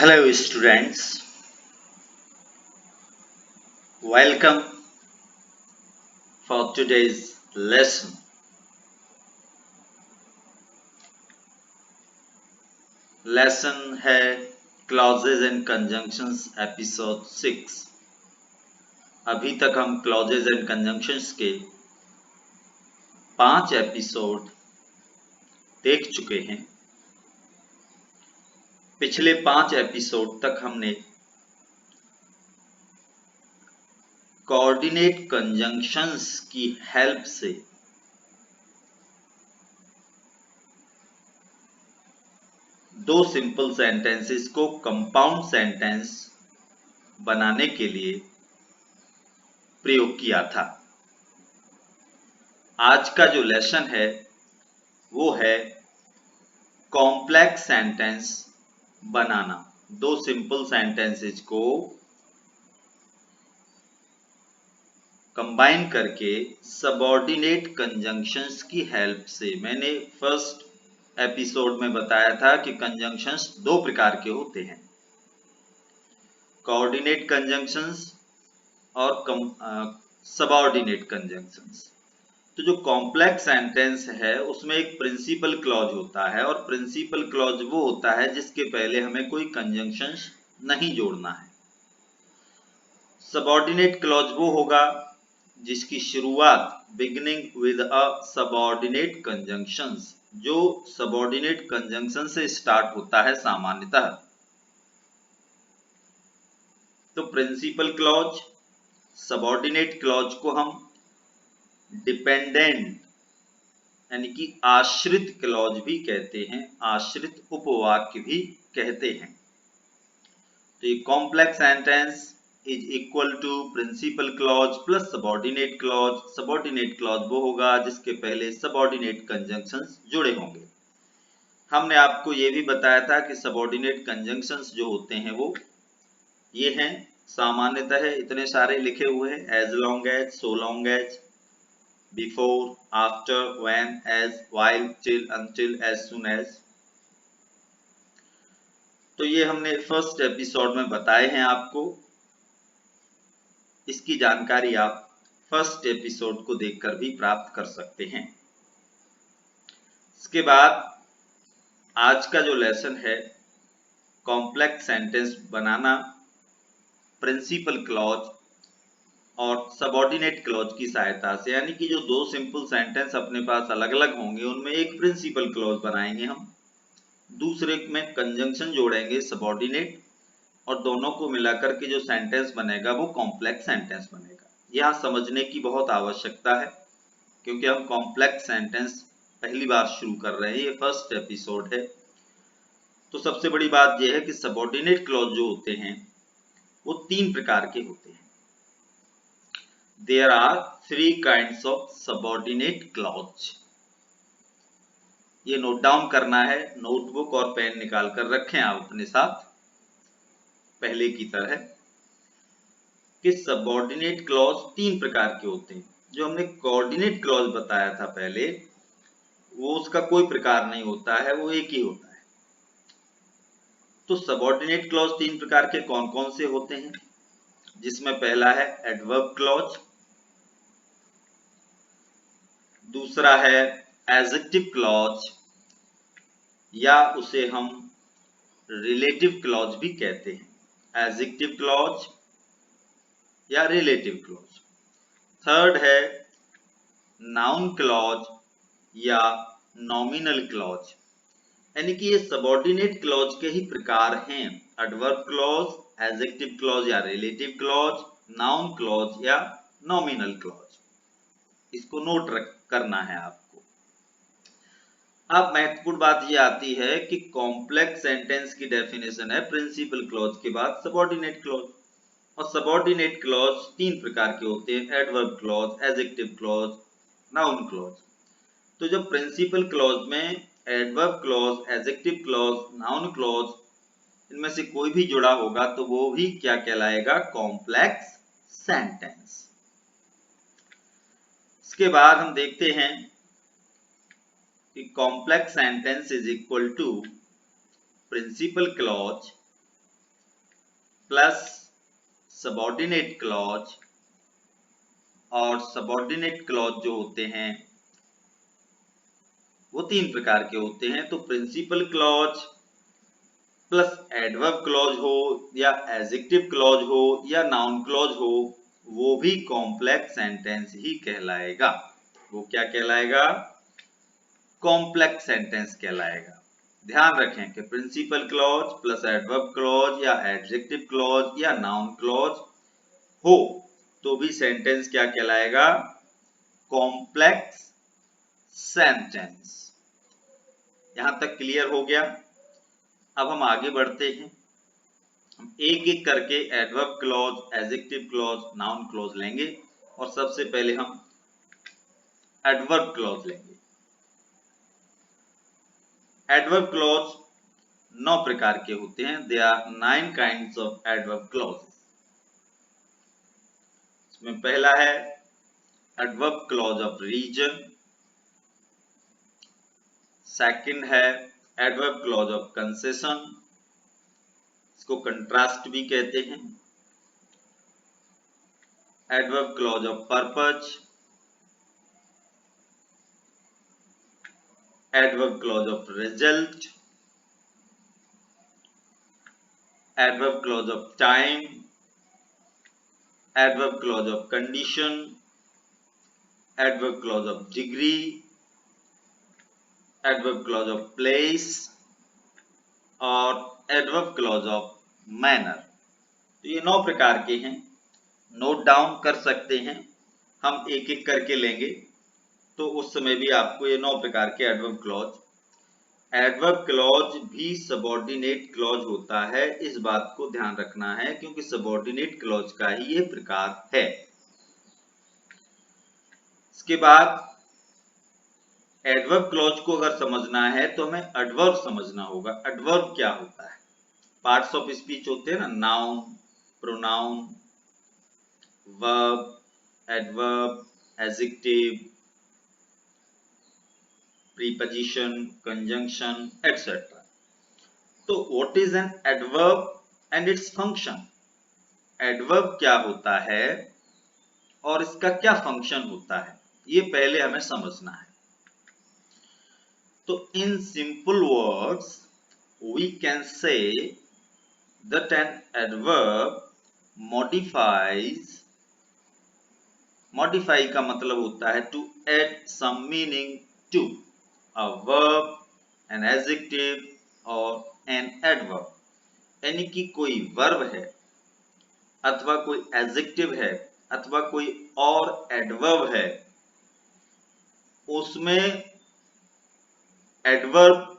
Hello students, welcome for today's lesson. Lesson है Clauses and Conjunctions episode 6। अभी तक हम Clauses and Conjunctions के 5 एपिसोड देख चुके हैं। पिछले 5 एपिसोड तक हमने कोऑर्डिनेट कंजंक्शंस की हेल्प से दो सिंपल सेंटेंसेस को कंपाउंड सेंटेंस बनाने के लिए प्रयोग किया था। आज का जो लेसन है वो है कॉम्प्लेक्स सेंटेंस बनाना। दो सिंपल सेंटेंसेस को कंबाइन करके सबऑर्डिनेट कंजंक्शंस की हेल्प से। मैंने फर्स्ट एपिसोड में बताया था कि कंजंक्शंस दो प्रकार के होते हैं, कोऑर्डिनेट कंजंक्शंस और सबऑर्डिनेट कंजंक्शंस। तो जो कॉम्प्लेक्स सेंटेंस है उसमें एक प्रिंसिपल क्लॉज होता है, और प्रिंसिपल क्लॉज वो होता है जिसके पहले हमें कोई कंजंक्शंस नहीं जोड़ना है। सबऑर्डिनेट क्लॉज वो होगा जिसकी शुरुआत beginning with a subordinate conjunctions, जो सबऑर्डिनेट कंजंक्शन से स्टार्ट होता है सामान्यतः। तो प्रिंसिपल क्लॉज, सबऑर्डिनेट क्लॉज को हम डिपेंडेंट यानी कि आश्रित क्लॉज भी कहते हैं, आश्रित उपवाक्य भी कहते हैं। तो ये complex sentence is equal to principal clause plus subordinate clause. Subordinate clause वो होगा जिसके पहले सबऑर्डिनेट कंजंक्शंस जुड़े होंगे। हमने आपको ये भी बताया था कि सबऑर्डिनेट कंजंक्शंस जो होते हैं वो ये हैं, सामान्यतः इतने सारे लिखे हुए हैं, as long as, so long as, before, after, when, as, while, till, until, as soon as. तो ये हमने फर्स्ट एपिसोड में बताए हैं आपको। इसकी जानकारी आप फर्स्ट एपिसोड को देखकर भी प्राप्त कर सकते हैं। इसके बाद आज का जो लेसन है कॉम्प्लेक्स सेंटेंस बनाना प्रिंसिपल क्लॉज और सबऑर्डिनेट क्लॉज की सहायता से, यानी कि जो दो सिंपल सेंटेंस अपने पास अलग अलग होंगे उनमें एक प्रिंसिपल क्लॉज बनाएंगे हम, दूसरे में कंजंक्शन जोड़ेंगे सबऑर्डिनेट, और दोनों को मिलाकर के जो सेंटेंस बनेगा वो कॉम्प्लेक्स सेंटेंस बनेगा। यह समझने की बहुत आवश्यकता है क्योंकि हम कॉम्प्लेक्स सेंटेंस पहली बार शुरू कर रहे हैं, ये फर्स्ट एपिसोड है। तो सबसे बड़ी बात यह है कि सबऑर्डिनेट क्लॉज जो होते हैं वो 3 प्रकार के होते हैं। There are 3 kinds of subordinate clause। ये नोट डाउन करना है, नोटबुक और पेन निकाल कर रखें आप अपने साथ पहले की तरह, कि सबऑर्डिनेट क्लॉज 3 प्रकार के होते हैं। जो हमने कोऑर्डिनेट क्लॉज बताया था पहले, वो उसका कोई प्रकार नहीं होता है, वो एक ही होता है। तो सबऑर्डिनेट क्लॉज 3 प्रकार के कौन कौन से होते हैं, जिसमें पहला है एडवर्ब क्लॉज, दूसरा है एडजेक्टिव क्लॉज या उसे हम रिलेटिव क्लॉज भी कहते हैं, एडजेक्टिव क्लॉज या रिलेटिव क्लॉज। थर्ड है नाउन क्लॉज या नॉमिनल क्लॉज, यानी कि ये सबऑर्डिनेट क्लॉज के ही प्रकार हैं, एडवर्ब क्लॉज, एडजेक्टिव क्लॉज या रिलेटिव क्लॉज, नाउन क्लॉज या नॉमिनल क्लॉज। इसको नोट करना है आपको। अब महत्वपूर्ण बात ये आती है कि कॉम्प्लेक्स सेंटेंस की डेफिनेशन है प्रिंसिपल क्लॉज के बाद सबऑर्डिनेट क्लॉज, और सबऑर्डिनेट क्लॉज 3 प्रकार के होते हैं, adverb clause, adjective clause, noun clause. तो जब प्रिंसिपल क्लॉज में adverb clause, adjective clause, noun clause इनमें से कोई भी जुड़ा होगा तो वो भी क्या कहलाएगा, कॉम्प्लेक्स सेंटेंस। इसके बाद हम देखते हैं कि complex sentence is equal to principal clause plus subordinate clause, और सबऑर्डिनेट क्लॉज जो होते हैं वो तीन प्रकार के होते हैं। तो principal clause plus adverb clause हो या एडजेक्टिव क्लॉज हो या नाउन क्लॉज हो, वो भी कॉम्प्लेक्स सेंटेंस ही कहलाएगा। वो क्या कहलाएगा? कॉम्प्लेक्स सेंटेंस कहलाएगा। ध्यान रखें कि principal clause plus adverb clause या एडजेक्टिव क्लॉज या नाउन क्लॉज हो तो भी सेंटेंस क्या कहलाएगा? Complex sentence. यहां तक क्लियर हो गया? अब हम आगे बढ़ते हैं। हम एक एक करके adverb clause, adjective clause, noun clause लेंगे और सबसे पहले हम एडवर्ब क्लॉज लेंगे। एडवर्ब क्लॉज 9 प्रकार के होते हैं। They are 9 kinds of adverb clause. इसमें पहला है adverb clause of reason, second है एडवर्ब क्लॉज ऑफ कंसेशन, इसको कंट्रास्ट भी कहते हैं, adverb clause of purpose, adverb clause of result, adverb clause of time, adverb clause of condition, adverb clause of degree, adverb clause of place और adverb clause of manner. तो ये 9 प्रकार के हैं, नोट डाउन कर सकते हैं। हम एक एक करके लेंगे तो उस समय भी आपको ये 9 प्रकार के एडवर्ब क्लॉज भी सबऑर्डिनेट क्लॉज होता है, इस बात को ध्यान रखना है क्योंकि सबऑर्डिनेट क्लॉज का ही ये प्रकार है। इसके बाद एडवर्ब क्लॉज को अगर समझना है तो हमें एडवर्ब समझना होगा। एडवर्ब क्या होता है? पार्ट्स ऑफ स्पीच होते हैं ना, noun, pronoun, verb, adverb, adjective, preposition, conjunction etcetera. तो what is an adverb and its function? Adverb क्या होता है और इसका क्या फंक्शन होता है, ये पहले हमें समझना है। तो in simple words we can say that an adverb modifies, modify का मतलब होता है to add some meaning to a verb, an adjective or an adverb। यानी कि कोई वर्ब है अथवा कोई एडजेक्टिव है अथवा कोई और एडवर्ब है, उसमें एडवर्ब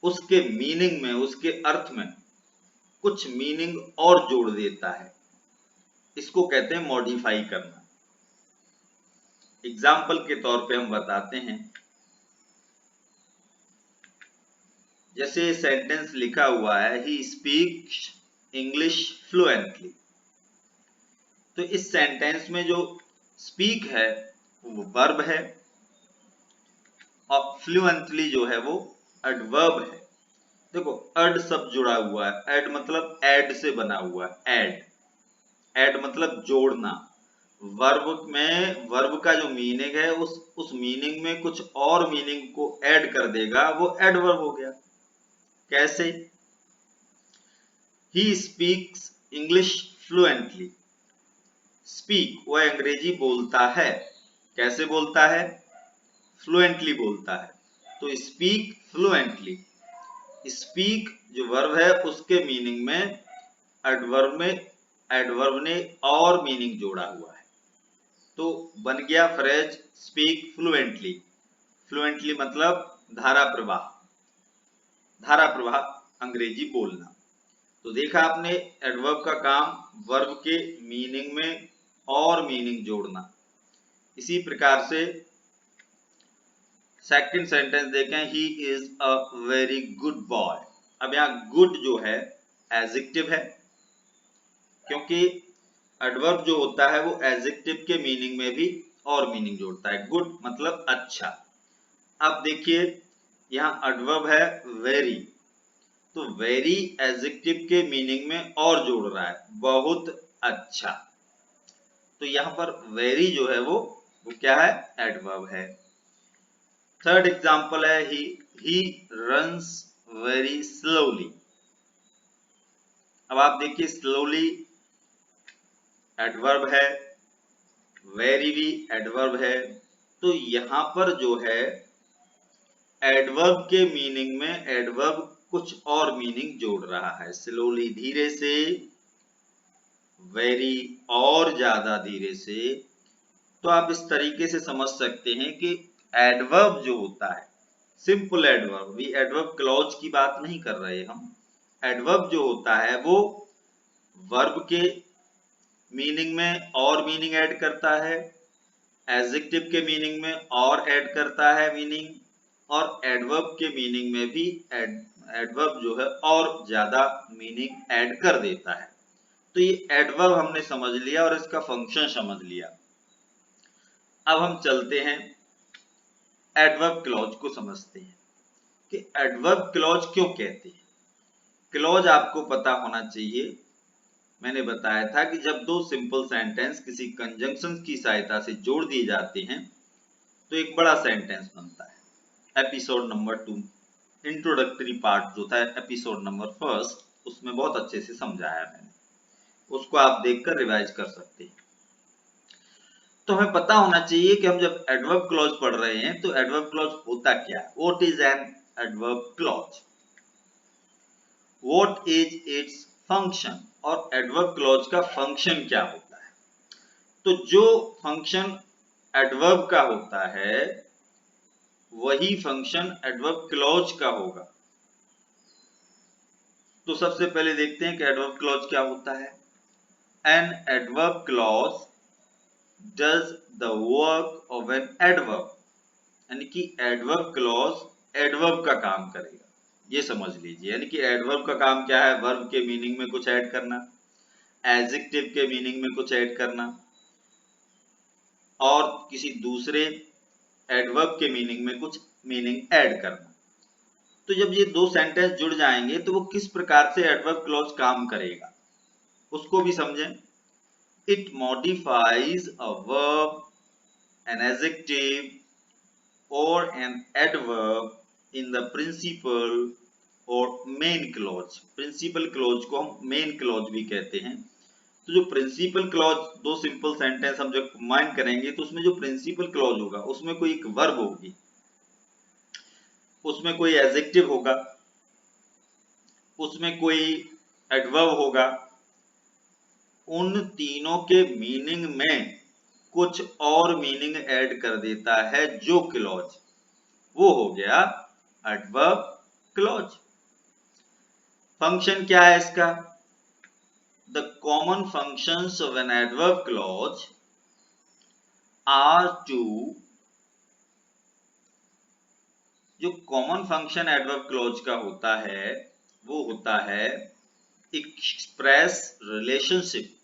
उसके मीनिंग में, उसके अर्थ में कुछ मीनिंग और जोड़ देता है, इसको कहते हैं मॉडिफाई करना। एग्जाम्पल के तौर पे हम बताते हैं, जैसे सेंटेंस लिखा हुआ है ही स्पीक्स इंग्लिश फ्लुएंटली। तो इस सेंटेंस में जो स्पीक है वो वर्ब है और फ्लुएंटली जो है वो एडवर्ब है। देखो एड सब जुड़ा हुआ है, एड मतलब एड से बना हुआ है, एड मतलब जोड़ना। वर्ब में वर्ब का जो मीनिंग है उस मीनिंग में कुछ और मीनिंग को ऐड कर देगा, वो एडवर्ब हो गया। कैसे? He speaks English fluently. Speak वो अंग्रेजी बोलता है, कैसे बोलता है? फ्लुएंटली बोलता है। तो स्पीक फ्लुएंटली, स्पीक जो वर्ब है उसके मीनिंग में एडवर्ब ने और मीनिंग जोड़ा हुआ है, तो बन गया फ्रेज स्पीक फ्लुएंटली। फ्लुएंटली मतलब धारा प्रवाह, धारा प्रवाह अंग्रेजी बोलना। तो देखा आपने एडवर्ब का काम वर्ब के मीनिंग में और मीनिंग जोड़ना। इसी प्रकार से सेकंड सेंटेंस देखें, he is a very good boy. अब यहाँ गुड जो है एडजेक्टिव है, क्योंकि एडवर्ब जो होता है वो एडजेक्टिव के मीनिंग में भी और मीनिंग जोड़ता है। गुड मतलब अच्छा। अब देखिए यहाँ एडवर्ब है वेरी, तो वेरी एडजेक्टिव के मीनिंग में और जोड़ रहा है, बहुत अच्छा। तो यहां पर वेरी जो है वो क्या है, एडवर्ब है। थर्ड एग्जांपल है ही रन्स वेरी स्लोली। अब आप देखिए स्लोली एडवर्ब है, वेरी भी एडवर्ब है, तो यहां पर जो है एडवर्ब के मीनिंग में एडवर्ब कुछ और मीनिंग जोड़ रहा है। स्लोली धीरे से, वेरी और ज्यादा धीरे से। तो आप इस तरीके से समझ सकते हैं कि एडवर्ब जो होता है, सिंपल एडवर्ब, भी एडवर्ब क्लॉज की बात नहीं कर रहे हम। एडवर्ब जो होता है वो वर्ब के मीनिंग में और मीनिंग ऐड करता है, एडजेक्टिव के मीनिंग में और ऐड करता है मीनिंग, और एडवर्ब के मीनिंग में भी एडवर्ब जो है और ज्यादा मीनिंग ऐड कर देता है। तो ये एडवर्ब हमने समझ लिया और इसका फंक्शन समझ लिया। अब हम चलते हैं एडवर्ब क्लॉज को समझते हैं कि एडवर्ब क्लॉज क्यों कहते हैं। क्लॉज आपको पता होना चाहिए, मैंने बताया था कि जब दो सिंपल सेंटेंस किसी कंजंक्शन की सहायता से जोड़ दिए जाते हैं तो एक बड़ा सेंटेंस बनता है। एपिसोड नंबर 2 इंट्रोडक्टरी पार्ट जो था एपिसोड नंबर 1 उसमें बहुत अच्छे से समझाया मैंने, उसको आप देखकर रिवाइज कर सकते हैं। तो हमें पता होना चाहिए कि हम जब एडवर्ब क्लॉज पढ़ रहे हैं तो एडवर्ब क्लॉज होता क्या है। What is an adverb clause, what is its function, और एडवर्ब क्लॉज का फंक्शन क्या होता है। तो जो फंक्शन एडवर्ब का होता है वही फंक्शन एडवर्ब क्लॉज का होगा। तो सबसे पहले देखते हैं कि एडवर्ब क्लॉज क्या होता है। N adverb clause does the work of an adverb, यानी कि एडवर्ब क्लॉज एडवर्ब का काम करेगा, ये समझ लीजिए। यानी कि एडवर्ब का काम क्या है, वर्ब के मीनिंग में कुछ ऐड करना, एडजेक्टिव के मीनिंग में कुछ ऐड करना, और किसी दूसरे एडवर्ब के मीनिंग में कुछ मीनिंग ऐड करना। तो जब ये दो सेंटेंस जुड़ जाएंगे तो वो किस प्रकार से एडवर्ब क्लॉज काम करेगा उसको भी समझें। It modifies a verb, an adjective, or an adverb in the principal or main clause. Principal clause को हम main clause भी कहते हैं। तो जो principal clause, दो simple sentence हम जब combine करेंगे तो उसमें जो principal clause होगा उसमें कोई एक verb होगी, उसमें कोई adjective होगा, उसमें कोई adverb होगा। उन तीनों के मीनिंग में कुछ और मीनिंग ऐड कर देता है जो क्लॉज, वो हो गया एडवर्ब क्लॉज। फंक्शन क्या है इसका, the common functions of an adverb clause are to, जो कॉमन फंक्शन एडवर्ब क्लॉज का होता है वो होता है express relationship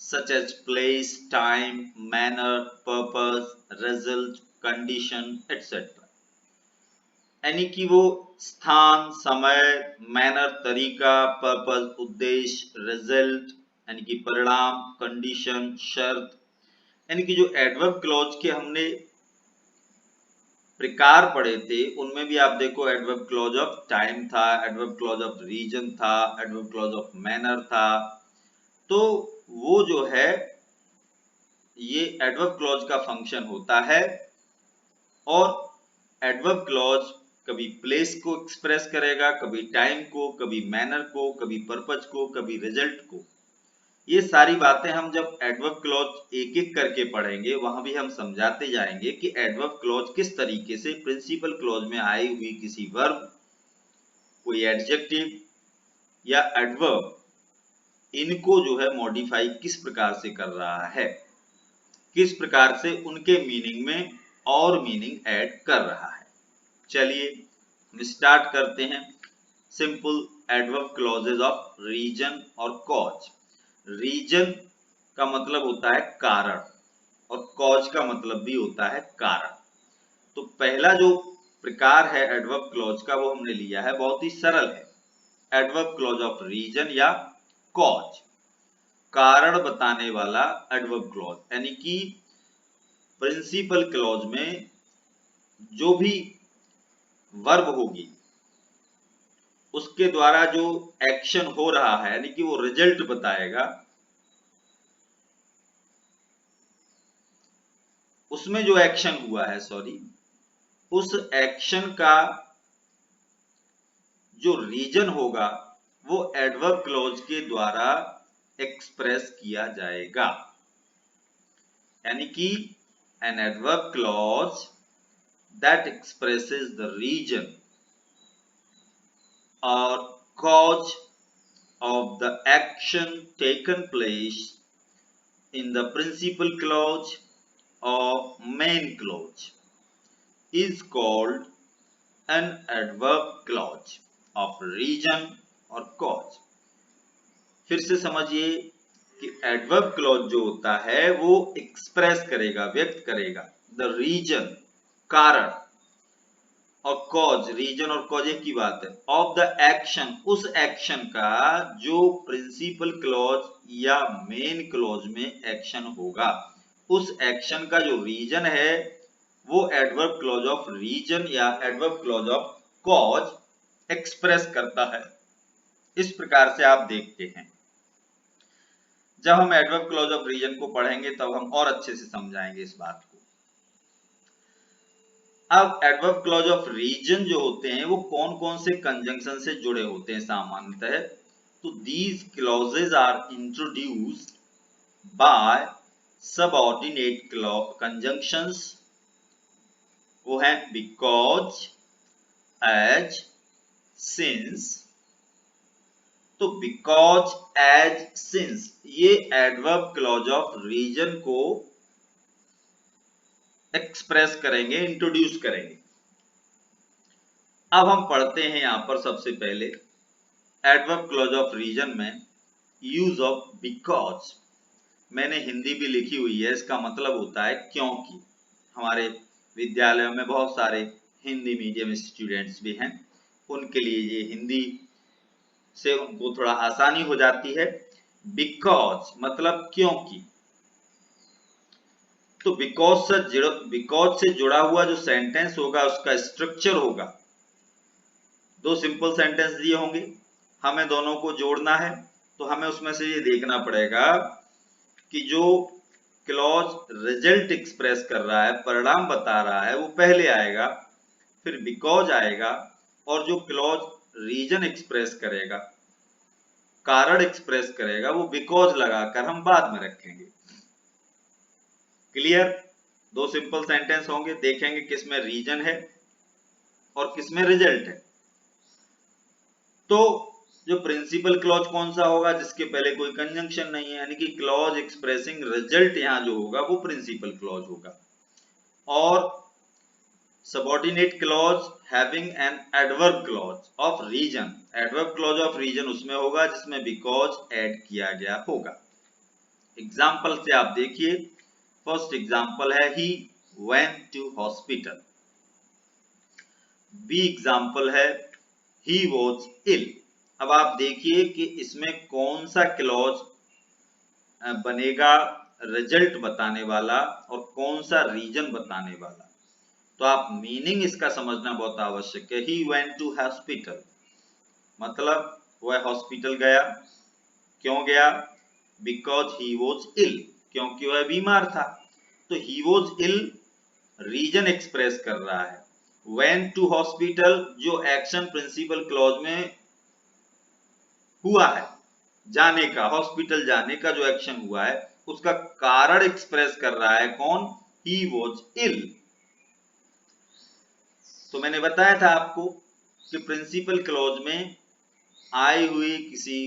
such as place, time, manner, purpose, result, condition, etc. यानी कि वो स्थान, समय, मैनर तरीका, पर्पस उद्देश्य, रिजल्ट यानी कि परिणाम, कंडीशन शर्त। यानी कि जो एडवर्ब क्लॉज के हमने प्रकार पढ़े थे उनमें भी आप देखो एडवर्ब क्लॉज ऑफ टाइम था, एडवर्ब क्लॉज ऑफ रीजन था, एडवर्ब क्लॉज ऑफ मैनर था। तो वो जो है ये एडवर्ब क्लॉज का फंक्शन होता है, और एडवर्ब क्लॉज कभी प्लेस को एक्सप्रेस करेगा, कभी टाइम को, कभी मैनर को, कभी पर्पज को, कभी रिजल्ट को। ये सारी बातें हम जब एडवर्ब क्लॉज एक एक करके पढ़ेंगे वहां भी हम समझाते जाएंगे कि एडवर्ब क्लॉज किस तरीके से प्रिंसिपल क्लॉज में आई हुई किसी वर्ब, कोई एडजेक्टिव या एडवर्ब, इनको जो है मॉडिफाई किस प्रकार से कर रहा है, किस प्रकार से उनके मीनिंग में और मीनिंग ऐड कर रहा है। चलिए हम स्टार्ट करते हैं। Simple adverb clauses of reason और कॉज। रीजन का मतलब होता है कारण और कॉज का मतलब भी होता है कारण। तो पहला जो प्रकार है एडवर्ब क्लॉज का वो हमने लिया है, बहुत ही सरल है। एडवर्ब क्लॉज ऑफ रीजन या कॉज, कारण बताने वाला एडवर्ब क्लॉज, यानी कि प्रिंसिपल क्लॉज में जो भी वर्ब होगी उसके द्वारा जो एक्शन हो रहा है, यानी कि वो रिजल्ट बताएगा, उसमें जो एक्शन हुआ है, उस एक्शन का जो रीजन होगा वो एडवर्ब क्लॉज के द्वारा एक्सप्रेस किया जाएगा। यानी कि an adverb clause that expresses the reason or cause of the action taken place in the principal clause or main clause is called an adverb clause of reason or cause। फिर से समझिए कि adverb clause जो होता है वो express करेगा, व्यक्त करेगा द रीजन, कारण, और कॉज, रीजन और कॉज एक ही बात है, ऑफ द एक्शन, उस एक्शन का जो प्रिंसिपल क्लॉज या मेन क्लॉज में एक्शन होगा, उस एक्शन का जो रीजन है वो एडवर्ब क्लॉज ऑफ रीजन या adverb clause of cause express करता है। इस प्रकार से आप देखते हैं। जब हम एडवर्ब क्लॉज ऑफ रीजन को पढ़ेंगे तब हम और अच्छे से समझाएंगे इस बात को। अब एडवर्ब क्लॉज ऑफ रीजन जो होते हैं वो कौन कौन से कंजंक्शन से जुड़े होते हैं सामान्यतः, तो these clauses are introduced by subordinate conjunctions, वो हैं बिकॉज, एज, सिंस। तो बिकॉज, एज, सिंस ये एडवर्ब क्लॉज ऑफ रीजन को एक्सप्रेस करेंगे, इंट्रोड्यूस करेंगे। अब हम पढ़ते हैं यहां पर सबसे पहले एडवर्ब क्लॉज ऑफ रीजन में यूज ऑफ बिकॉज। मैंने हिंदी भी लिखी हुई है, इसका मतलब होता है क्योंकि। हमारे विद्यालयों में बहुत सारे हिंदी मीडियम स्टूडेंट्स भी हैं, उनके लिए ये हिंदी से उनको थोड़ा आसानी हो जाती है। बिकॉज मतलब क्योंकि। तो बिकॉज से जुड़ा हुआ जो सेंटेंस होगा उसका स्ट्रक्चर होगा, दो सिंपल सेंटेंस दिए होंगे, हमें दोनों को जोड़ना है। तो हमें उसमें से ये देखना पड़ेगा कि जो क्लॉज रिजल्ट एक्सप्रेस कर रहा है, परिणाम बता रहा है, वो पहले आएगा, फिर बिकॉज आएगा, और जो क्लॉज रीजन एक्सप्रेस करेगा, कारण एक्सप्रेस करेगा, वो बिकॉज लगाकर हम बाद में रखेंगे। क्लियर? दो सिंपल सेंटेंस होंगे, देखेंगे किसमें रीजन है और किसमें रिजल्ट है। तो जो प्रिंसिपल क्लॉज कौन सा होगा, जिसके पहले कोई कंजंक्शन नहीं है, यानी कि क्लॉज एक्सप्रेसिंग रिजल्ट यहां जो होगा वो प्रिंसिपल क्लॉज होगा। और subordinate clause having an adverb clause of reason, adverb clause of reason उसमें होगा जिसमें बिकॉज ऐड किया गया होगा। एग्जाम्पल से आप देखिए, फर्स्ट एग्जाम्पल है he went to hospital. B example है ही वॉज इल। अब आप देखिए कि इसमें कौन सा क्लॉज बनेगा रिजल्ट बताने वाला और कौन सा रीजन बताने वाला। तो आप मीनिंग इसका समझना बहुत आवश्यक है। ही वेंट टू हॉस्पिटल मतलब वह हॉस्पिटल गया। क्यों गया? बिकॉज ही वॉज इल, क्योंकि वह बीमार था। तो he was ill reason express कर रहा है। वेंट टू हॉस्पिटल जो एक्शन प्रिंसिपल क्लॉज में हुआ है, जाने का, हॉस्पिटल जाने का जो एक्शन हुआ है उसका कारण एक्सप्रेस कर रहा है कौन? He was ill. तो मैंने बताया था आपको कि प्रिंसिपल क्लॉज में आई हुई किसी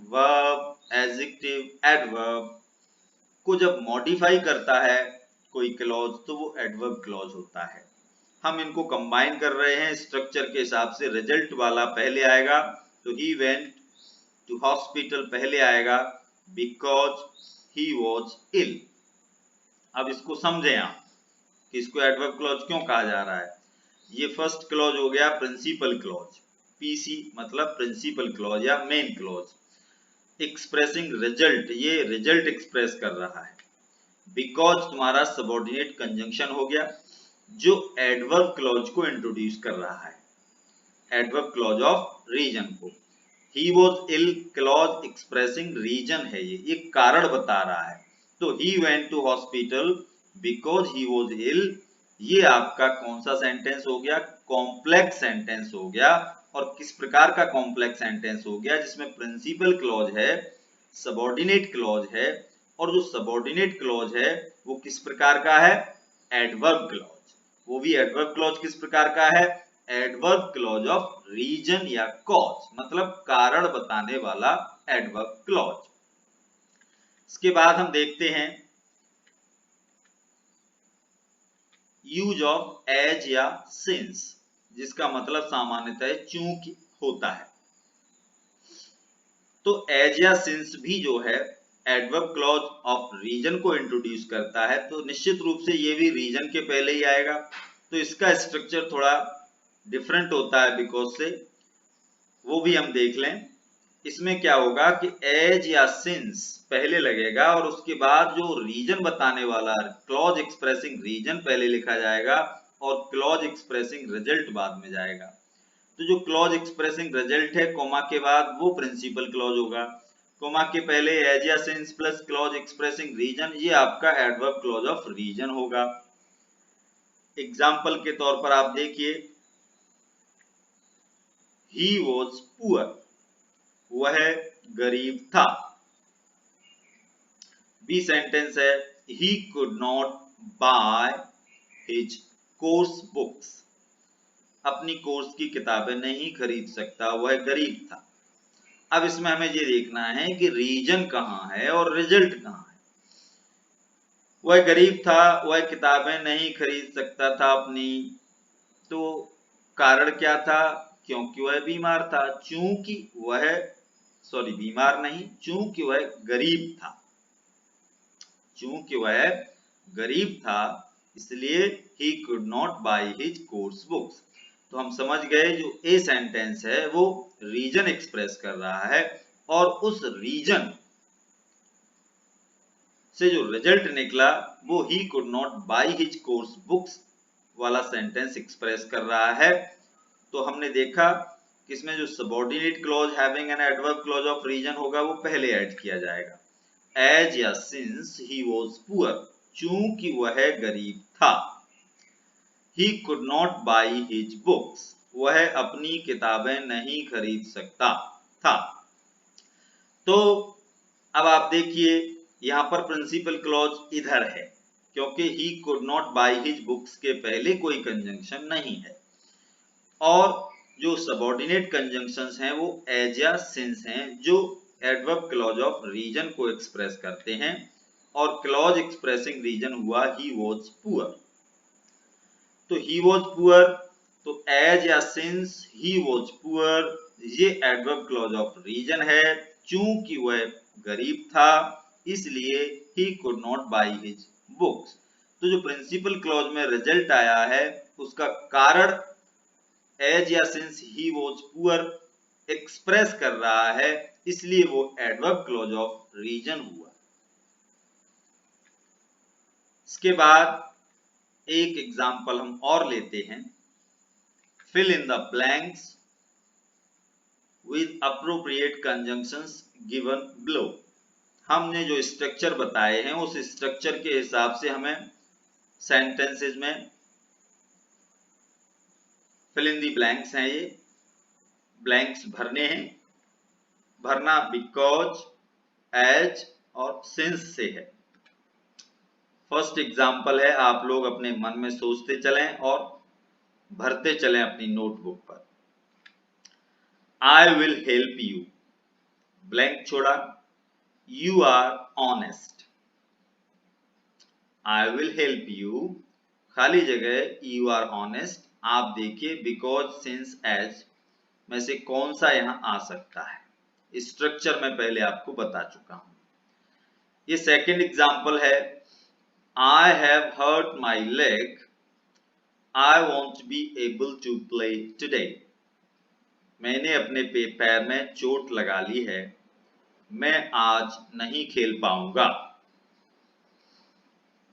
वर्ब, एडजेक्टिव, एडवर्ब को जब मॉडिफाई करता है कोई क्लॉज तो वो एडवर्ब क्लॉज होता है। हम इनको कंबाइन कर रहे हैं स्ट्रक्चर के हिसाब से। रिजल्ट वाला पहले आएगा, तो ही वेंट टू हॉस्पिटल पहले आएगा बिकॉज ही वॉज इल। अब इसको समझें आप कि इसको एडवर्ब क्लॉज क्यों कहा जा रहा है। ये फर्स्ट क्लॉज हो गया प्रिंसिपल क्लॉज। पीसी मतलब प्रिंसिपल क्लॉज या मेन क्लॉज। एक्सप्रेसिंग रिजल्ट, ये रिजल्ट एक्सप्रेस कर रहा है। बिकॉज तुम्हारा सबऑर्डिनेट कंजंक्शन हो गया जो एडवर्ब क्लॉज को इंट्रोड्यूस कर रहा है, एडवर्ब क्लॉज ऑफ रीजन को। He was ill clause expressing reason है, ये कारण बता रहा है। तो he went to hospital because he was ill, ये आपका कौन सा सेंटेंस हो गया? कॉम्प्लेक्स सेंटेंस हो गया। और किस प्रकार का कॉम्प्लेक्स सेंटेंस हो गया? जिसमें प्रिंसिपल क्लॉज है, सबऑर्डिनेट क्लॉज है, और जो सबऑर्डिनेट क्लॉज है वो किस प्रकार का है? Adverb clause. वो भी एडवर्ब क्लॉज किस प्रकार का है? एडवर्ब क्लॉज ऑफ रीजन या कॉज, मतलब कारण बताने वाला एडवर्ब क्लॉज। इसके बाद हम देखते हैं यूज ऑफ एज या सिंस, जिसका मतलब सामान्यतः चूंकि होता है। तो एज या सिंस भी जो है एडवर्ब क्लॉज ऑफ रीजन को इंट्रोड्यूस करता है, तो निश्चित रूप से ये भी रीजन के पहले ही आएगा। तो इसका स्ट्रक्चर थोड़ा डिफरेंट होता है बिकॉज से, वो भी हम देख लें। इसमें क्या होगा कि एज या सिंस पहले लगेगा और उसके बाद जो रीजन बताने वाला क्लॉज एक्सप्रेसिंग रीजन पहले लिखा जाएगा और क्लॉज एक्सप्रेसिंग रिजल्ट बाद में जाएगा। तो जो क्लॉज एक्सप्रेसिंग रिजल्ट है कोमा के बाद वो प्रिंसिपल क्लॉज होगा। कोमा के पहले एज या since plus clause expressing reason, ये आपका एडवर्ब क्लॉज ऑफ रीजन होगा। एग्जाम्पल के तौर पर आप देखिए, ही वॉज पुअर, वह गरीब था। बी सेंटेंस है he could not buy his course books, अपनी कोर्स की किताबें नहीं खरीद सकता, वह गरीब था। अब इसमें हमें ये देखना है कि रीजन कहाँ है और रिजल्ट कहाँ है। वह गरीब था, वह किताबें नहीं खरीद सकता था अपनी, तो कारण क्या था? क्योंकि वह बीमार था। चूंकि वह बीमार नहीं, चूंकि वह गरीब था, चूंकि वह गरीब था इसलिए he could not buy his course books। तो हम समझ गए जो ए सेंटेंस है वो रीजन एक्सप्रेस कर रहा है और उस रीजन से जो रिजल्ट निकला वो he could not buy his course books वाला सेंटेंस एक्सप्रेस कर रहा है। तो हमने देखा कि इसमें जो subordinate clause having an adverb clause of reason होगा वो पहले ऐड किया जाएगा। एज या सिंस ही वॉज पुअर, चूंकि वह गरीब था। He could not by his books, वह अपनी किताबें नहीं खरीद सकता था। तो अब आप देखिए यहां पर प्रिंसिपल क्लॉज इधर है क्योंकि he could not by his books के पहले कोई कंजंक्शन नहीं है, और जो सबऑर्डिनेट कंजंक्शंस हैं वो एज या सिंस हैं जो एडवर्ब क्लॉज ऑफ रीजन को एक्सप्रेस करते हैं, और क्लॉज एक्सप्रेसिंग रीजन हुआ ही वॉज पुअर। तो ही वॉज पुअर, तो एज या सिंस ही वॉज पुअर ये एडवर्ब क्लॉज ऑफ रीजन है। चूंकि वह गरीब था इसलिए he could not by his books. तो जो प्रिंसिपल क्लॉज में रिजल्ट आया है उसका कारण एज या since he was poor express कर रहा है, इसलिए वो एडवर्ब क्लॉज ऑफ रीजन हुआ। इसके बाद एक एग्जांपल हम और लेते हैं, fill in the blanks with appropriate conjunctions given below. हमने जो स्ट्रक्चर बताए हैं उस स्ट्रक्चर के हिसाब से हमें सेंटेंसेस में फिल इन दी ब्लैंक्स हैं, ये ब्लैंक्स भरने हैं। भरना बिकॉज, एज और सिंस से है। फर्स्ट एग्जांपल है, आप लोग अपने मन में सोचते चलें और भरते चलें अपनी नोटबुक पर। I will help you, blank छोड़ा, you are honest. I will help you, खाली जगह यू आर ऑनेस्ट। आप देखिए बिकॉज, सिंस, एज में से कौन सा यहां आ सकता है। स्ट्रक्चर में पहले आपको बता चुका हूं। ये सेकंड एग्जांपल है, I have hurt my leg, I won't be able to play today। मैंने अपने पैर में चोट लगा ली है, मैं आज नहीं खेल पाऊंगा।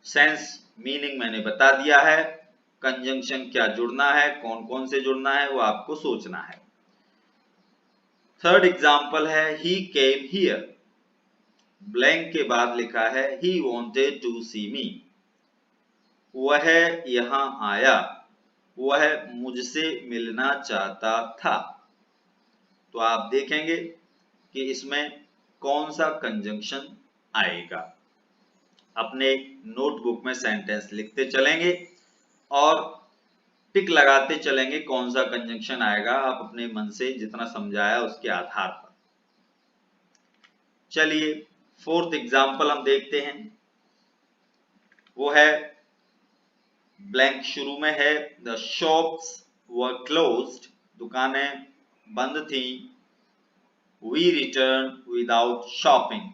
सेंस मीनिंग मैंने बता दिया है, कंजंक्शन क्या जुड़ना है, कौन कौन से जुड़ना है वो आपको सोचना है। थर्ड एग्जाम्पल है ही केम हियर, ब्लैंक के बाद लिखा है ही वॉन्टेड टू सी मी, वह यहां आया, वह मुझसे मिलना चाहता था। तो आप देखेंगे कि इसमें कौन सा कंजंक्शन आएगा। अपने नोटबुक में सेंटेंस लिखते चलेंगे और टिक लगाते चलेंगे कौन सा कंजंक्शन आएगा, आप अपने मन से जितना समझाया उसके आधार पर। चलिए फोर्थ एग्जाम्पल हम देखते हैं, वो है ब्लैंक शुरू में है द शॉप्स वर क्लोज्ड, दुकानें बंद थी। वी रिटर्न विदाउट शॉपिंग,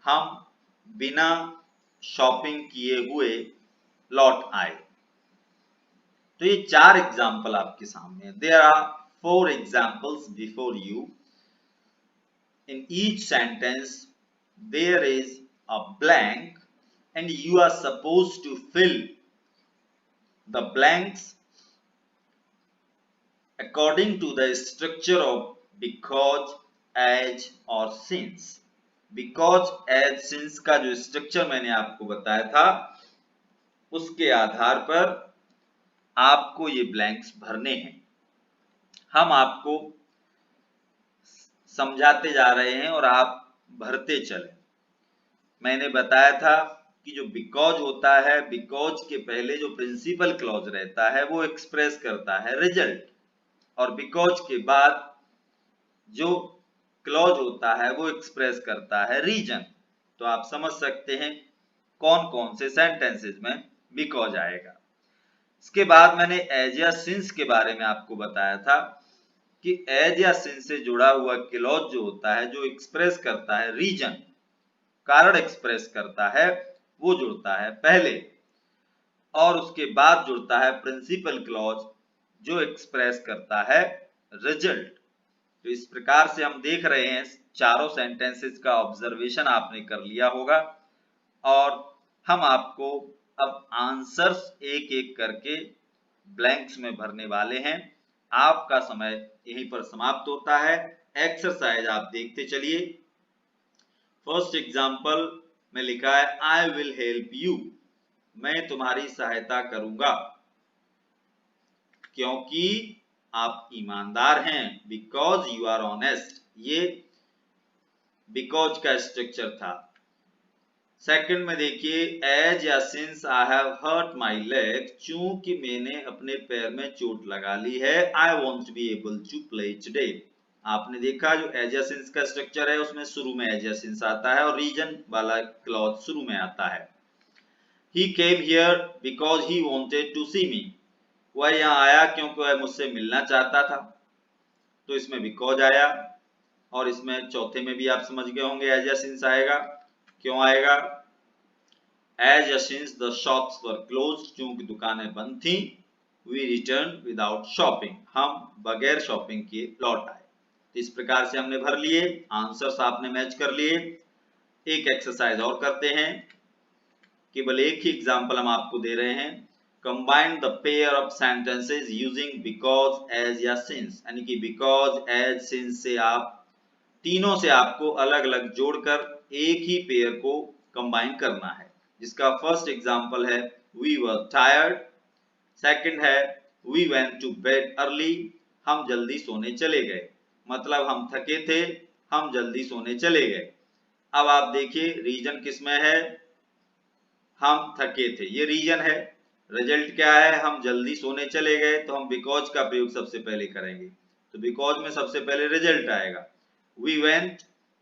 हम बिना शॉपिंग किए हुए लौट आए। तो ये 4 एग्जाम्पल आपके सामने है। There are 4 examples before you. In each sentence there is a blank and you are supposed to fill the blanks according to the structure of because, as or since। because, as, since का जो structure मैंने आपको बताया था उसके आधार पर आपको ये ब्लैंक्स भरने हैं। हम आपको समझाते जा रहे हैं और आप भरते चले। मैंने बताया था कि जो बिकॉज होता है, बिकॉज के पहले जो प्रिंसिपल क्लॉज रहता है वो एक्सप्रेस करता है रिजल्ट, और बिकॉज के बाद जो क्लॉज होता है वो एक्सप्रेस करता है रीजन। तो आप समझ सकते हैं कौन कौन से सेंटेंसेस में बिकॉज आएगा। इसके बाद मैंने एज या सिंस के बारे में आपको बताया था कि एज या सिंस से जुड़ा हुआ क्लॉज जो होता है, जो एक्सप्रेस करता है रीजन, कारण एक्सप्रेस करता है, वो जुड़ता है पहले, और उसके बाद जुड़ता है प्रिंसिपल क्लॉज जो एक्सप्रेस करता है रिजल्ट। तो इस प्रकार से हम देख रहे हैं चारों सेंटेंसेस का ऑब्जर्वेशन आपने कर लिया होगा, और हम आपको अब आंसर्स एक एक करके ब्लैंक्स में भरने वाले हैं। आपका समय यहीं पर समाप्त होता है। एक्सरसाइज आप देखते चलिए। फर्स्ट एग्जाम्पल में लिखा है आई विल हेल्प यू, मैं तुम्हारी सहायता करूंगा क्योंकि आप ईमानदार हैं। बिकॉज यू आर ऑनेस्ट, ये बिकॉज का स्ट्रक्चर था। सेकंड में देखिए एज या since I have hurt my leg, चूंकि मैंने अपने पैर में चोट लगा ली है। I won't be able to play today. आपने देखा जो एज या सिंस का स्ट्रक्चर है उसमें शुरू में एज या सिंस आता है और रीजन वाला क्लॉज शुरू में आता है। He came here because he wanted to see me, वह यहाँ आया क्योंकि वह मुझसे मिलना चाहता था। तो इसमें बिकॉज आया, और इसमें चौथे में भी आप समझ गए होंगे एज या सिंस आएगा। क्यों आएगा? एज या since the shops were closed, क्योंकि दुकानें बंद थी। वी रिटर्न विदाउट शॉपिंग, हम बगैर शॉपिंग किए लौट आए। तो इस प्रकार से हमने भर लिए, आंसर्स आपने मैच कर लिए। एक एक्सरसाइज और करते हैं, केवल एक ही एग्जाम्पल हम आपको दे रहे हैं। Combine the pair of sentences using because, as या सिंस, यानी कि बिकॉज, एज, सिंस से आप तीनों से आपको अलग अलग जोड़कर एक ही पेयर को कंबाइन करना है। जिसका फर्स्ट एग्जाम्पल है वी वर टायर्ड, सेकंड है we went to bed early, हम जल्दी सोने चले गए, मतलब हम थके थे, हम जल्दी सोने चले गए। अब आप देखिए रीजन किसमें है, हम थके थे, ये रीजन है। रिजल्ट क्या है, हम जल्दी सोने चले गए, तो हम बिकॉज का प्रयोग सबसे पहले करेंगे। तो बिकॉज में सबसे पहले रिजल्ट आएगा we went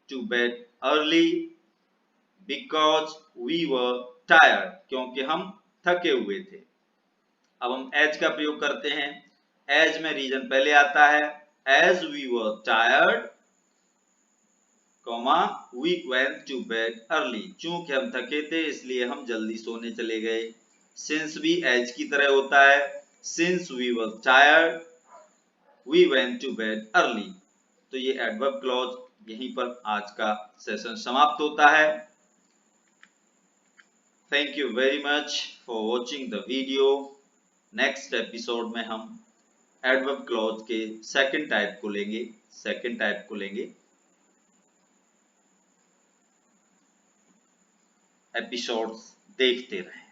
to bed early because we were tired, क्योंकि हम थके हुए थे। अब हम एज का प्रयोग करते हैं। एज में रीजन पहले आता है, as we were tired, comma we went to bed early, चूंकि हम थके थे इसलिए हम जल्दी सोने चले गए। सिंस भी एज की तरह होता है, since we were tired we went to bed early। तो ये एडवर्ब क्लॉज यहीं पर आज का सेशन समाप्त होता है। Thank you very much for watching the video. Next episode में हम एडवर्ब क्लॉज के सेकंड टाइप को लेंगे। एपिसोड्स देखते रहें।